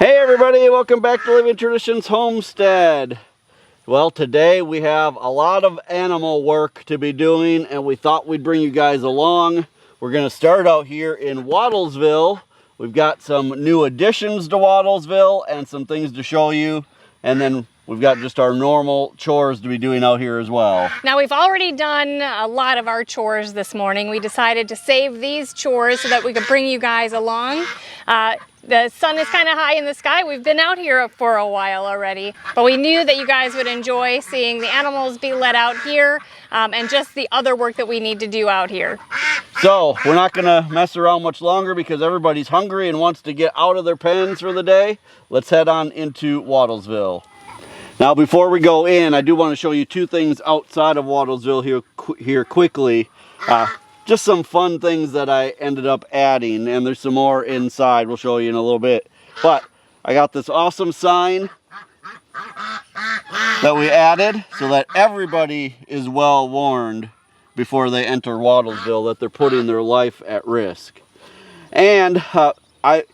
Hey everybody, welcome back to Living Traditions Homestead. Well, today we have a lot of animal work to be doing and we thought we'd bring you guys along. We're going to start out here in Wattlesville. We've got some new additions to Wattlesville and some things to show you. And then we've got just our normal chores to be doing out here as well. Now we've already done a lot of our chores this morning. We decided to save these chores so that we could bring you guys along. The sun is kind of high in the sky. We've been out here for a while already, but we knew that you guys would enjoy seeing the animals be let out here and just the other work that we need to do out here. So we're not going to mess around much longer because everybody's hungry and wants to get out of their pens for the day. Let's head on into Wattlesville. Now before we go in, I do want to show you two things outside of Wattlesville here quickly. Just some fun things that I ended up adding, and there's some more inside we'll show you in a little bit. But I got this awesome sign that we added so that everybody is well warned before they enter Wattlesville that they're putting their life at risk. And I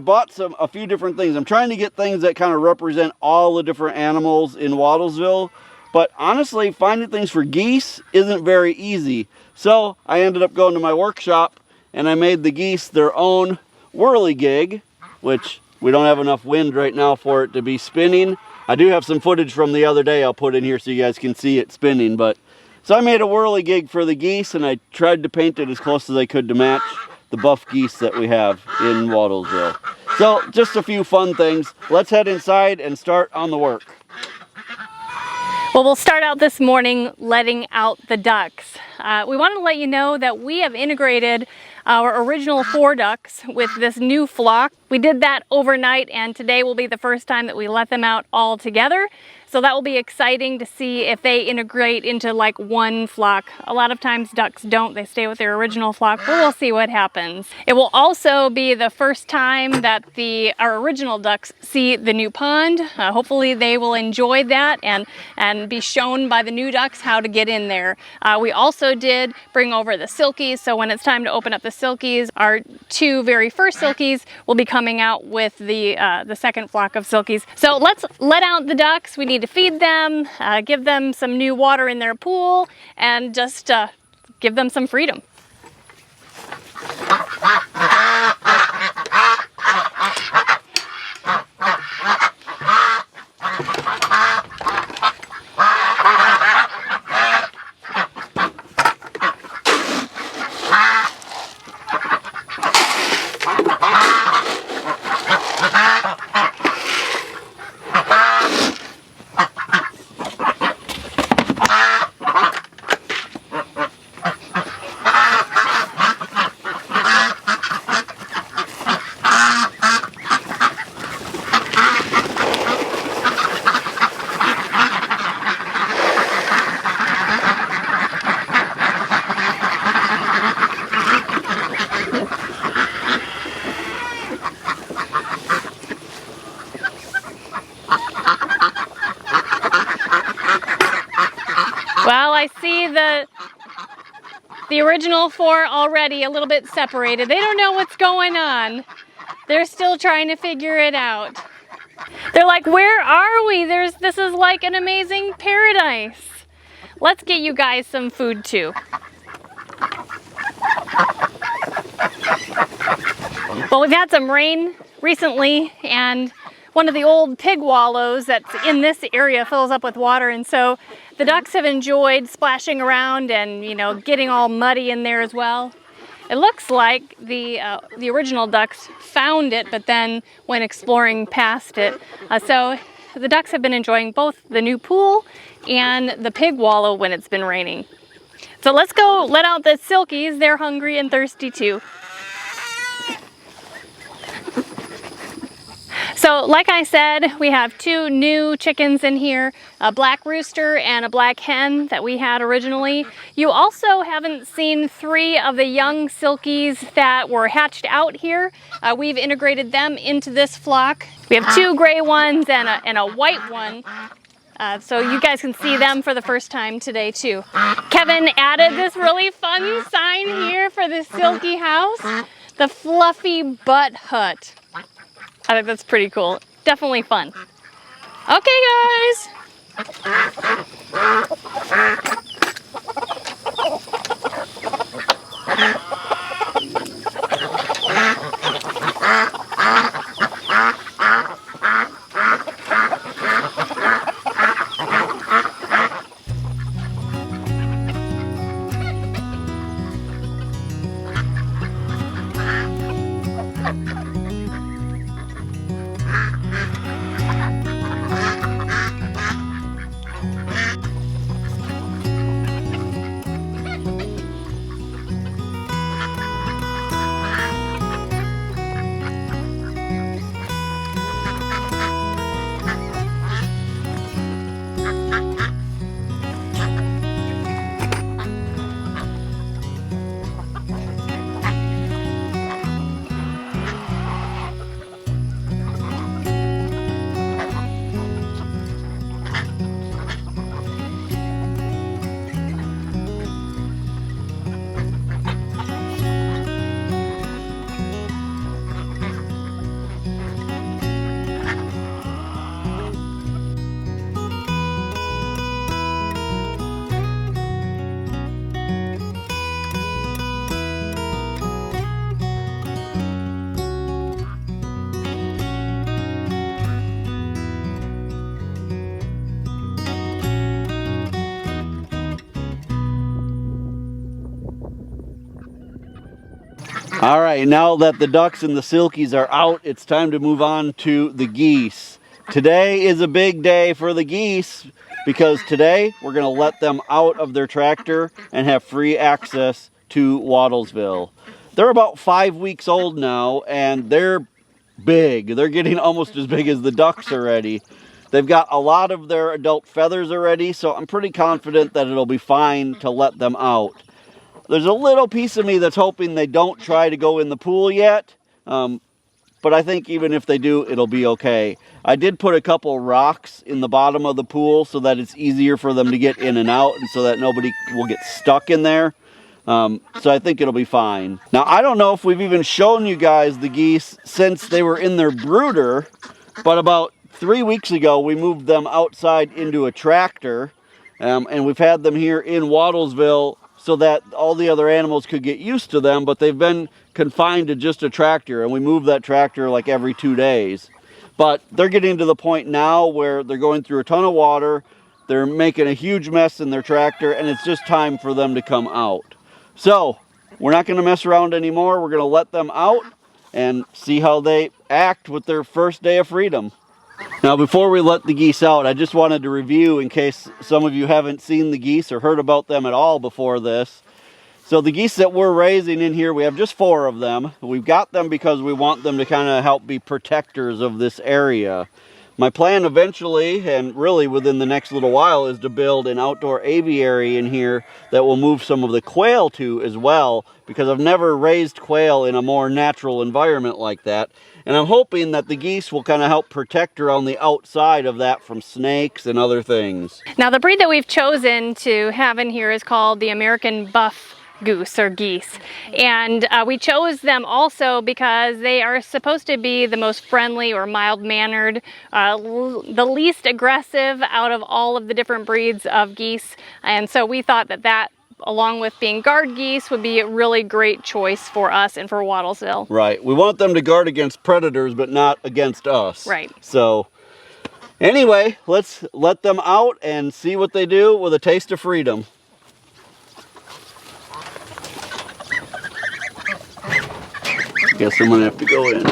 bought a few different things. I'm trying to get things that kind of represent all the different animals in Wattlesville, but honestly, finding things for geese isn't very easy. So I ended up going to my workshop and I made the geese their own whirligig, which we don't have enough wind right now for it to be spinning. I do have some footage from the other day I'll put in here so you guys can see it spinning. So I made a whirligig for the geese and I tried to paint it as close as I could to match the buff geese that we have in Wattlesville. So just a few fun things. Let's head inside and start on the work. Well, we'll start out this morning letting out the ducks. We want to let you know that we have integrated our original 4 ducks with this new flock. We did that overnight and today will be the first time that we let them out all together. So that will be exciting to see if they integrate into like one flock. A lot of times ducks don't, they stay with their original flock, but we'll see what happens. It will also be the first time that our original ducks see the new pond. Hopefully they will enjoy that and be shown by the new ducks how to get in there. We also did bring over the Silkies, so when it's time to open up the Silkies, our 2 very first Silkies will be coming out with the second flock of Silkies. So let's let out the ducks. We need to feed them, give them some new water in their pool, and just give them some freedom. Well, I see the original 4 already a little bit separated. They don't know what's going on. They're still trying to figure it out. They're like, where are we? This is like an amazing paradise. Let's get you guys some food too. Well, we've had some rain recently and one of the old pig wallows that's in this area fills up with water, and so the ducks have enjoyed splashing around and, getting all muddy in there as well. It looks like the original ducks found it, but then went exploring past it. So the ducks have been enjoying both the new pool and the pig wallow when it's been raining. So let's go let out the Silkies. They're hungry and thirsty too. So like I said, we have 2 new chickens in here, a black rooster and a black hen that we had originally. You also haven't seen 3 of the young Silkies that were hatched out here. We've integrated them into this flock. We have 2 gray ones and a white one. So you guys can see them for the first time today too. Kevin added this really fun sign here for the Silky house, the Fluffy Butt Hut. I think that's pretty cool. Definitely fun. Okay, guys. All right, now that the ducks and the silkies are out, it's time to move on to the geese. Today is a big day for the geese because today we're going to let them out of their tractor and have free access to Wattlesville. They're about 5 weeks old now and they're big. They're getting almost as big as the ducks already. They've got a lot of their adult feathers already, so I'm pretty confident that it'll be fine to let them out. There's a little piece of me that's hoping they don't try to go in the pool yet, but I think even if they do, it'll be okay. I did put a couple rocks in the bottom of the pool so that it's easier for them to get in and out and so that nobody will get stuck in there. So I think it'll be fine. Now, I don't know if we've even shown you guys the geese since they were in their brooder, but about 3 weeks ago, we moved them outside into a tractor, and we've had them here in Wattlesville so that all the other animals could get used to them, but they've been confined to just a tractor, and we move that tractor like every 2 days. But they're getting to the point now where they're going through a ton of water, they're making a huge mess in their tractor, and it's just time for them to come out. So, we're not going to mess around anymore, we're going to let them out and see how they act with their first day of freedom. Now, before we let the geese out, I just wanted to review in case some of you haven't seen the geese or heard about them at all before this. So the geese that we're raising in here, we have just 4 of them. We've got them because we want them to kind of help be protectors of this area. My plan eventually, and really within the next little while, is to build an outdoor aviary in here that will move some of the quail to as well, because I've never raised quail in a more natural environment like that. And I'm hoping that the geese will kind of help protect around the outside of that from snakes and other things. Now, the breed that we've chosen to have in here is called the American Buff Goose or Geese, and we chose them also because they are supposed to be the most friendly or mild-mannered, the least aggressive out of all of the different breeds of geese, and so we thought that along with being guard geese would be a really great choice for us and for Wattlesville. Right, we want them to guard against predators but not against us. Right. So anyway, let's let them out and see what they do with a taste of freedom. Guess I'm gonna have to go in.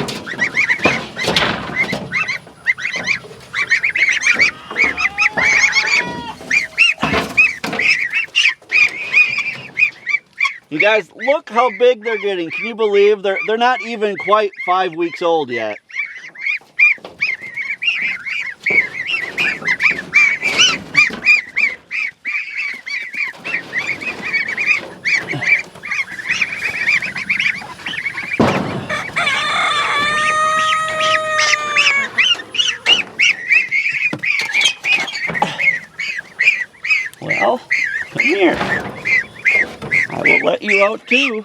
You guys, look how big they're getting. Can you believe they're not even quite 5 weeks old yet? Well, come here. I will let you out too.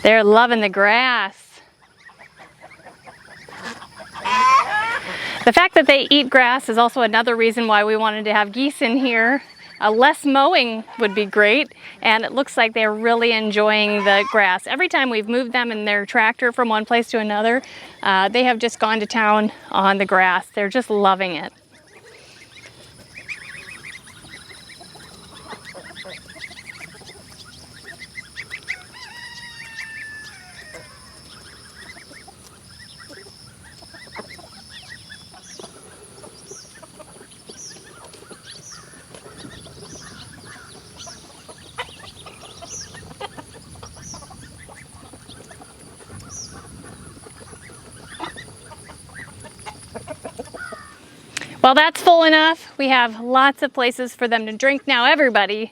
They're loving the grass. The fact that they eat grass is also another reason why we wanted to have geese in here. Less mowing would be great, and it looks like they're really enjoying the grass. Every time we've moved them in their tractor from one place to another, they have just gone to town on the grass. They're just loving it. Well, that's full enough. We have lots of places for them to drink now, everybody.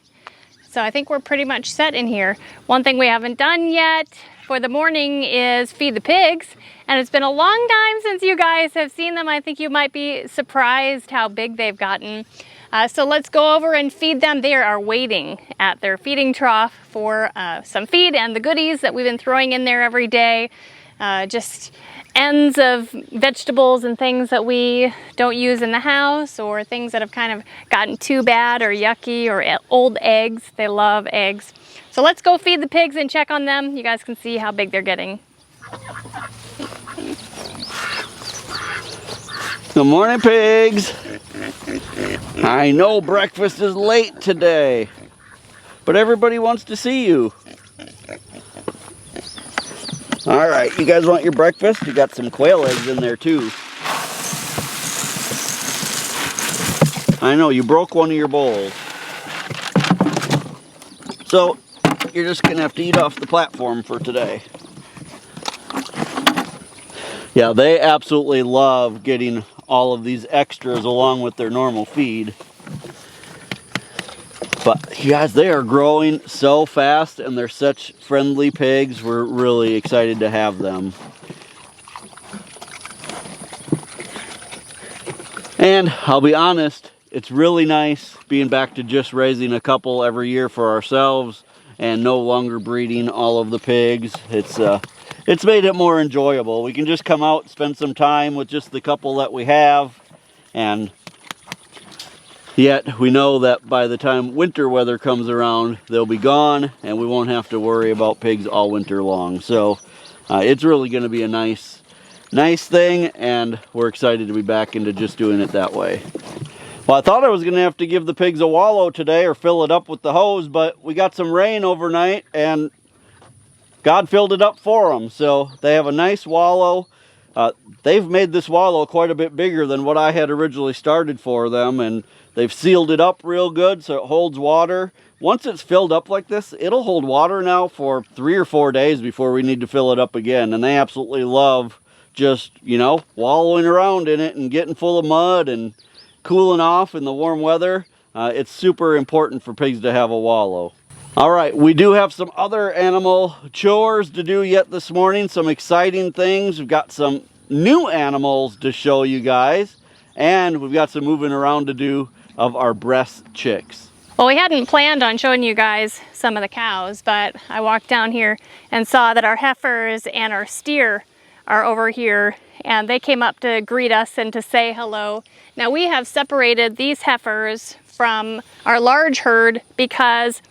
So I think we're pretty much set in here. One thing we haven't done yet for the morning is feed the pigs. And it's been a long time since you guys have seen them. I think you might be surprised how big they've gotten. So let's go over and feed them. They are waiting at their feeding trough for some feed and the goodies that we've been throwing in there every day. Just ends of vegetables and things that we don't use in the house, or things that have kind of gotten too bad or yucky, or old eggs. They love eggs. So let's go feed the pigs and check on them. You guys can see how big they're getting. Good morning, pigs. I know breakfast is late today, but everybody wants to see you. All right, you guys want your breakfast? You got some quail eggs in there too. I know, you broke one of your bowls. So, you're just gonna have to eat off the platform for today. Yeah, they absolutely love getting all of these extras along with their normal feed. But you guys, they are growing so fast, and they're such friendly pigs. We're really excited to have them. And I'll be honest, it's really nice being back to just raising a couple every year for ourselves and no longer breeding all of the pigs. It's made it more enjoyable. We can just come out, spend some time with just the couple that we have, and yet we know that by the time winter weather comes around, they'll be gone and we won't have to worry about pigs all winter long. So it's really going to be a nice thing, and we're excited to be back into just doing it that way. Well, I thought I was going to have to give the pigs a wallow today or fill it up with the hose, but we got some rain overnight and God filled it up for them. So they have a nice wallow. They've made this wallow quite a bit bigger than what I had originally started for them, and they've sealed it up real good so it holds water. Once it's filled up like this, it'll hold water now for 3 or 4 days before we need to fill it up again. And they absolutely love just, you know, wallowing around in it and getting full of mud and cooling off in the warm weather. It's super important for pigs to have a wallow. All right, we do have some other animal chores to do yet this morning, some exciting things. We've got some new animals to show you guys, and we've got some moving around to do of our breast chicks. Well, we hadn't planned on showing you guys some of the cows, but I walked down here and saw that our heifers and our steer are over here, and they came up to greet us and to say hello. Now, we have separated these heifers from our large herd because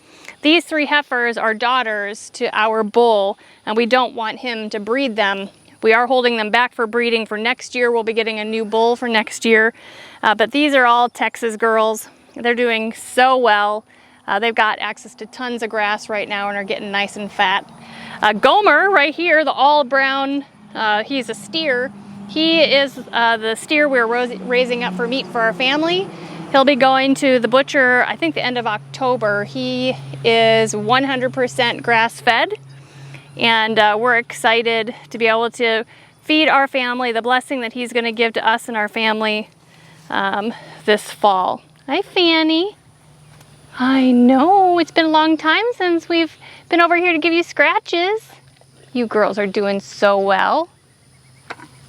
these 3 heifers are daughters to our bull, and we don't want him to breed them. We are holding them back for breeding for next year. We'll be getting a new bull for next year. But these are all Texas girls. They're doing so well. They've got access to tons of grass right now and are getting nice and fat. Gomer right here, the all brown, he's a steer. He is the steer we're raising up for meat for our family. He'll be going to the butcher, I think, the end of October. He is 100% grass-fed, and we're excited to be able to feed our family, the blessing that he's going to give to us and our family this fall. Hi, Fanny. I know, it's been a long time since we've been over here to give you scratches. You girls are doing so well.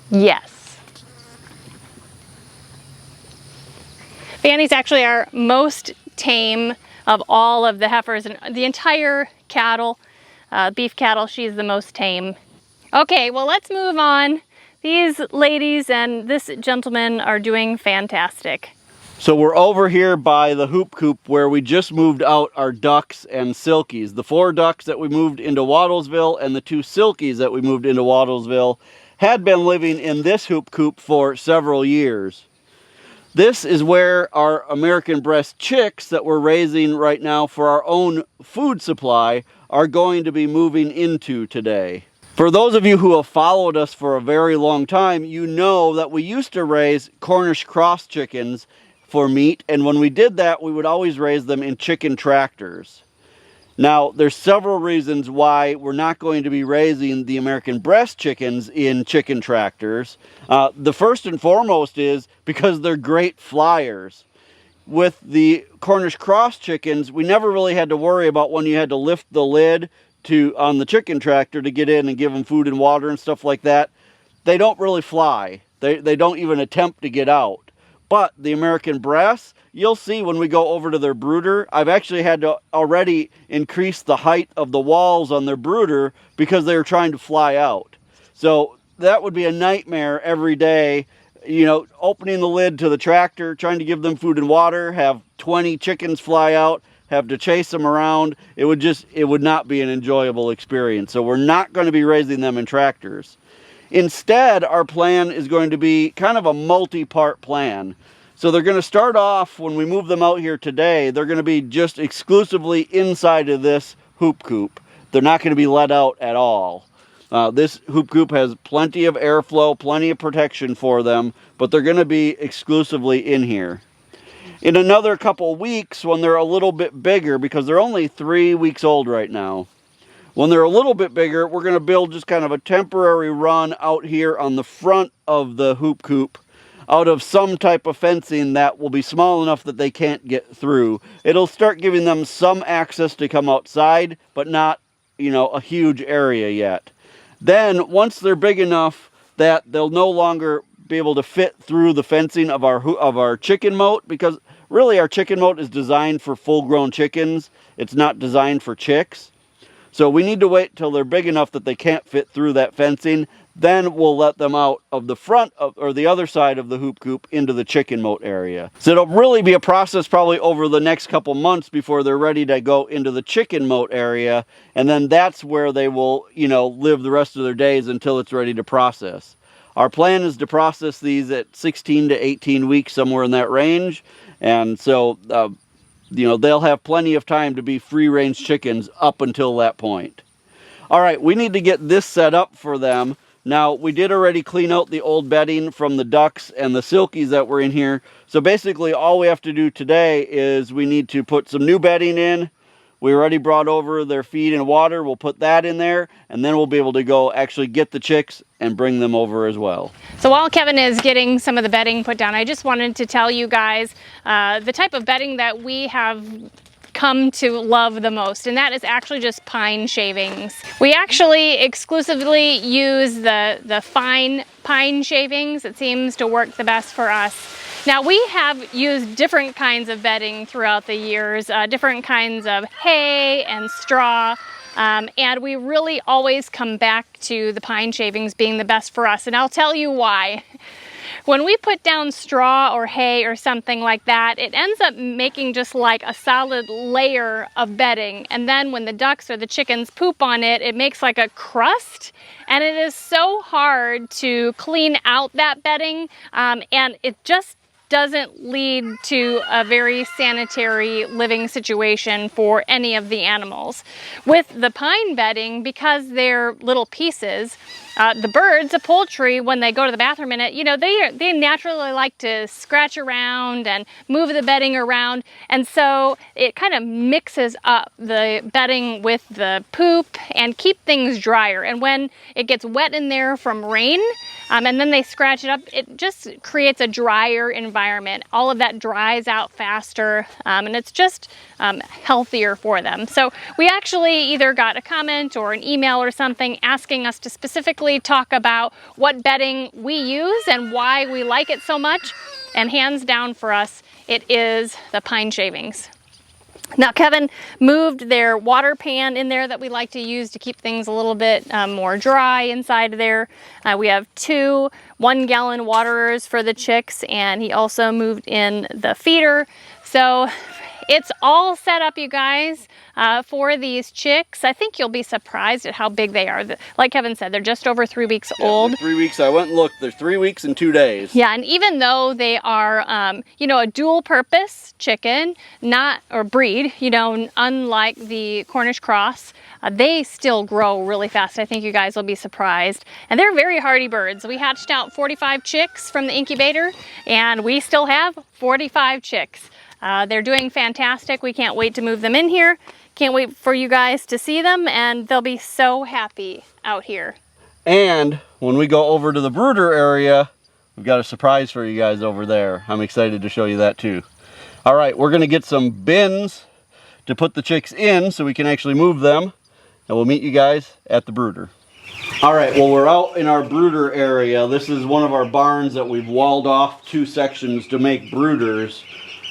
Yes. Fanny's actually our most tame of all of the heifers and the entire cattle. beef cattle, she's the most tame. Okay, well, let's move on. These ladies and this gentleman are doing fantastic. So we're over here by the hoop coop where we just moved out our ducks and silkies. The 4 ducks that we moved into Wattlesville and the 2 silkies that we moved into Wattlesville had been living in this hoop coop for several years. This is where our American breast chicks that we're raising right now for our own food supply are going to be moving into today. For those of you who have followed us for a very long time, you know that we used to raise Cornish cross chickens for meat, and when we did that, we would always raise them in chicken tractors. Now, there's several reasons why we're not going to be raising the American breast chickens in chicken tractors. The first and foremost is because they're great flyers. With the Cornish cross chickens, we never really had to worry about when you had to lift the lid on the chicken tractor to get in and give them food and water and stuff like that. They don't really fly. They don't even attempt to get out. But the American breasts, you'll see when we go over to their brooder, I've actually had to already increase the height of the walls on their brooder because they were trying to fly out. So that would be a nightmare every day, you know, opening the lid to the tractor, trying to give them food and water, have 20 chickens fly out, have to chase them around. It would not be an enjoyable experience. So we're not going to be raising them in tractors. Instead, our plan is going to be kind of a multi-part plan. So they're going to start off, when we move them out here today, they're going to be just exclusively inside of this hoop coop. They're not going to be let out at all. This hoop coop has plenty of airflow, plenty of protection for them, but they're going to be exclusively in here. In another couple weeks, when they're a little bit bigger, because they're only 3 weeks old right now, when they're a little bit bigger, we're going to build just kind of a temporary run out here on the front of the hoop coop out of some type of fencing that will be small enough that they can't get through. It'll start giving them some access to come outside, but not, you know, a huge area yet. Then, once they're big enough that they'll no longer be able to fit through the fencing of our chicken moat, because really our chicken moat is designed for full-grown chickens. It's not designed for chicks. So we need to wait till they're big enough that they can't fit through that fencing. Then we'll let them out of the front or the other side of the hoop coop into the chicken moat area. So it'll really be a process probably over the next couple months before they're ready to go into the chicken moat area. And then that's where they will, you know, live the rest of their days until it's ready to process. Our plan is to process these at 16 to 18 weeks, somewhere in that range. And so, you know, they'll have plenty of time to be free-range chickens up until that point. All right, we need to get this set up for them. Now, we did already clean out the old bedding from the ducks and the silkies that were in here. So basically, all we have to do today is we need to put some new bedding in. We already brought over their feed and water. We'll put that in there, and then we'll be able to go actually get the chicks and bring them over as well. So while Kevin is getting some of the bedding put down, I just wanted to tell you guys the type of bedding that we have come to love the most, and that is actually just pine shavings. We actually exclusively use the fine pine shavings. It seems to work the best for us. Now, we have used different kinds of bedding throughout the years, different kinds of hay and straw, and we really always come back to the pine shavings being the best for us, and I'll tell you why. When we put down straw or hay or something like that, it ends up making just like a solid layer of bedding, and then when the ducks or the chickens poop on it, it makes like a crust, and it is so hard to clean out that bedding, and it just doesn't lead to a very sanitary living situation for any of the animals. With the pine bedding, because they're little pieces, the birds, the poultry, when they go to the bathroom in it, you know, they naturally like to scratch around and move the bedding around, and so it kind of mixes up the bedding with the poop and keep things drier. And when it gets wet in there from rain, and then they scratch it up, it just creates a drier environment. All of that dries out faster, and it's just healthier for them. So we actually either got a comment or an email or something asking us to specifically talk about what bedding we use and why we like it so much, and hands down for us, it is the pine shavings. Now Kevin moved their water pan in there that we like to use to keep things a little bit more dry inside there. We have 2 1-gallon waterers for the chicks, and he also moved in the feeder. So it's all set up, you guys, for these chicks. I think you'll be surprised at how big they are. Like Kevin said, they're just over 3 weeks old. 3 weeks. I went and looked. They're 3 weeks and 2 days. Yeah, and even though they are, you know, a dual-purpose chicken, or breed, you know, unlike the Cornish cross, they still grow really fast. I think you guys will be surprised. And they're very hardy birds. We hatched out 45 chicks from the incubator, and we still have 45 chicks. They're doing fantastic. We can't wait to move them in here. Can't wait for you guys to see them, and they'll be so happy out here. And when we go over to the brooder area, we've got a surprise for you guys over there. I'm excited to show you that too. All right, we're gonna get some bins to put the chicks in so we can actually move them, and we'll meet you guys at the brooder. All right, well, we're out in our brooder area. This is one of our barns that we've walled off 2 sections to make brooders.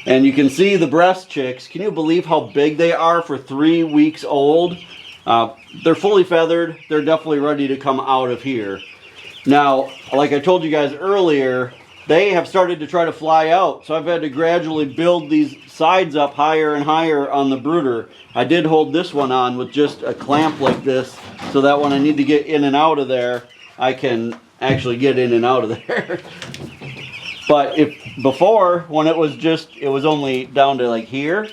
And you can see the breast chicks. Can you believe how big they are for 3 weeks old? They're fully feathered. They're definitely ready to come out of here. Now, like I told you guys earlier, they have started to try to fly out. So I've had to gradually build these sides up higher and higher on the brooder. I did hold this one on with just a clamp like this, so that when I need to get in and out of there, I can actually get in and out of there. But before, when it was only down to like here,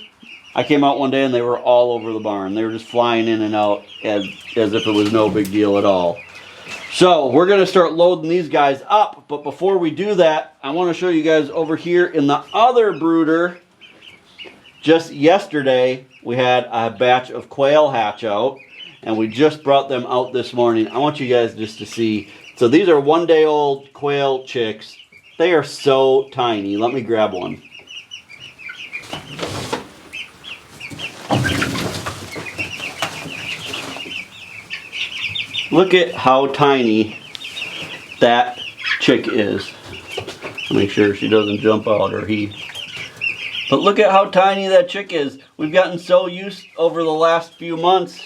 I came out one day and they were all over the barn. They were just flying in and out as if it was no big deal at all. So we're gonna start loading these guys up, but before we do that, I wanna show you guys over here in the other brooder. Just yesterday, we had a batch of quail hatch out, and we just brought them out this morning. I want you guys just to see. So these are 1-day-old quail chicks. They are so tiny. Let me grab one. Look at how tiny that chick is. Make sure she doesn't jump out, or he. But look at how tiny that chick is. We've gotten so used over the last few months.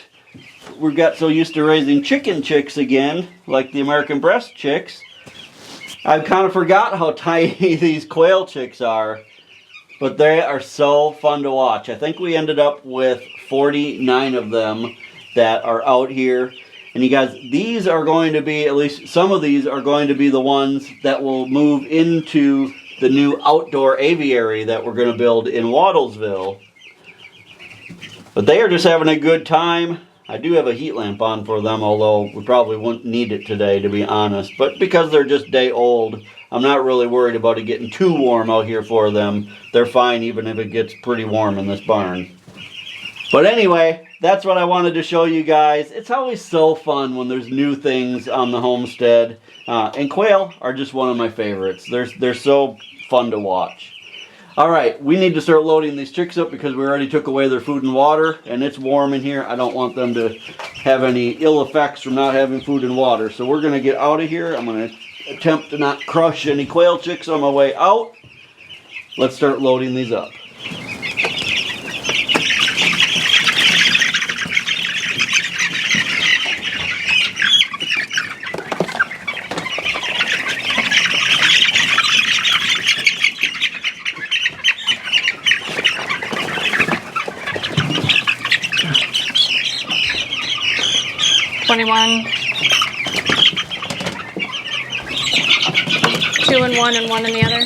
We've got so used to raising chicken chicks again, like the American breast chicks. I've kind of forgot how tiny these quail chicks are, but they are so fun to watch. I think we ended up with 49 of them that are out here. And you guys, these are going to be, at least some of these are going to be the ones that will move into the new outdoor aviary that we're going to build in Wattlesville. But they are just having a good time. I do have a heat lamp on for them, although we probably wouldn't need it today, to be honest. But because they're just day old, I'm not really worried about it getting too warm out here for them. They're fine even if it gets pretty warm in this barn. But anyway, that's what I wanted to show you guys. It's always so fun when there's new things on the homestead. And quail are just one of my favorites. They're so fun to watch. All right, we need to start loading these chicks up because we already took away their food and water, and it's warm in here. I don't want them to have any ill effects from not having food and water. So we're gonna get out of here. I'm gonna attempt to not crush any quail chicks on my way out. Let's start loading these up. One, 2 in one and 1 in the other.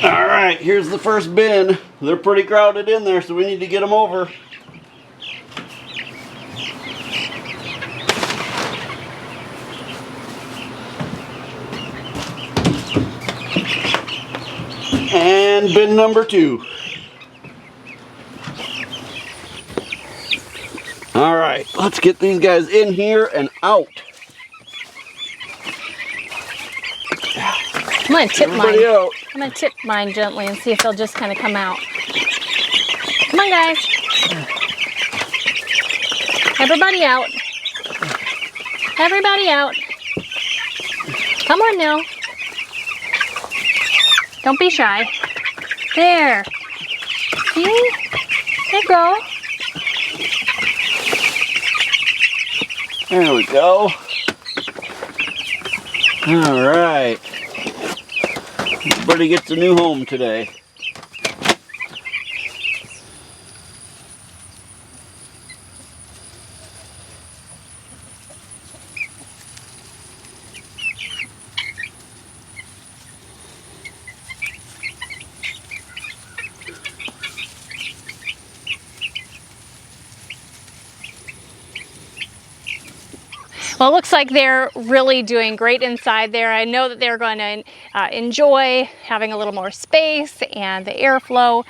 All right, here's the first bin. They're pretty crowded in there, so we need to get them over. And bin number 2. All right, let's get these guys in here and out. I'm gonna tip Everybody mine. out. I'm gonna tip mine gently and see if they'll just kind of come out. Come on, guys. Everybody out. Everybody out. Come on now. Don't be shy. There. See? There you go. There we go. All right. Everybody gets a new home today. Well, it looks like they're really doing great inside there. I know that they're going to enjoy having a little more space and the airflow.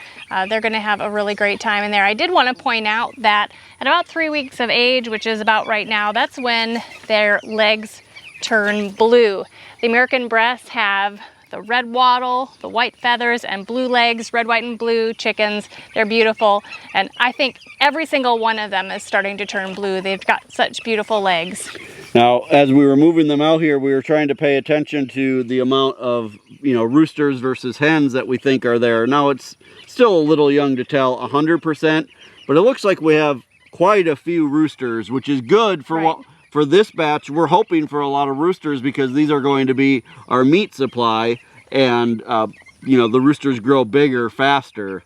They're going to have a really great time in there. I did want to point out that at about 3 weeks of age, which is about right now, that's when their legs turn blue. The American breasts have the red wattle, the white feathers, and blue legs, red, white, and blue chickens. They're beautiful, and I think every single one of them is starting to turn blue. They've got such beautiful legs. Now, as we were moving them out here, we were trying to pay attention to the amount of, roosters versus hens that we think are there. Now, it's still a little young to tell 100%, but it looks like we have quite a few roosters, which is good for Right. For this batch. We're hoping for a lot of roosters because these are going to be our meat supply, and the roosters grow bigger faster.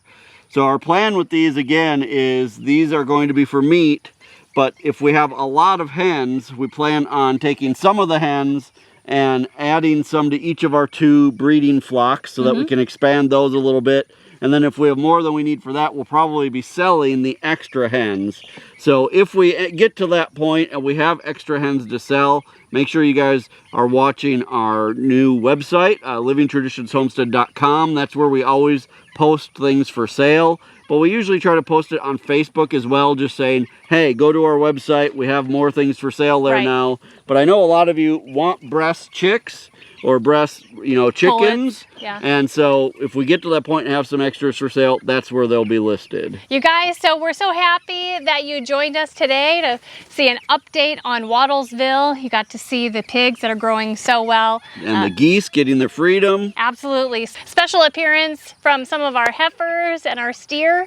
So our plan with these again is these are going to be for meat, but if we have a lot of hens, we plan on taking some of the hens and adding some to each of our 2 breeding flocks so that we can expand those a little bit. And then if we have more than we need for that, we'll probably be selling the extra hens. So if we get to that point and we have extra hens to sell, make sure you guys are watching our new website, livingtraditionsHomestead.com. That's where we always post things for sale. But we usually try to post it on Facebook as well, just saying, hey, go to our website. We have more things for sale there now. But I know a lot of you want breast chicks or breast, chickens. Yeah. And so if we get to that point and have some extras for sale, that's where they'll be listed. You guys, so we're so happy that you joined us today to see an update on Wattlesville. You got to see the pigs that are growing so well. And the geese getting their freedom. Absolutely. Special appearance from some of our heifers and our steer.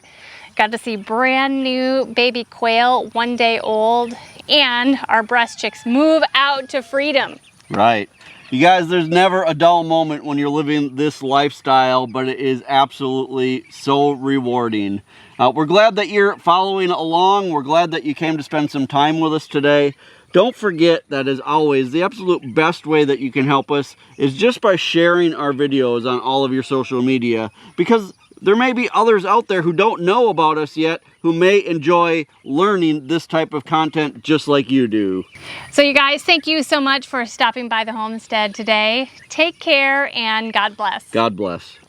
Got to see brand new baby quail, 1 day old, and our breast chicks move out to freedom. Right. You guys, there's never a dull moment when you're living this lifestyle, but it is absolutely so rewarding. We're glad that you're following along. We're glad that you came to spend some time with us today. Don't forget that, as always, the absolute best way that you can help us is just by sharing our videos on all of your social media, because there may be others out there who don't know about us yet who may enjoy learning this type of content just like you do. So you guys, thank you so much for stopping by the homestead today. Take care and God bless. God bless.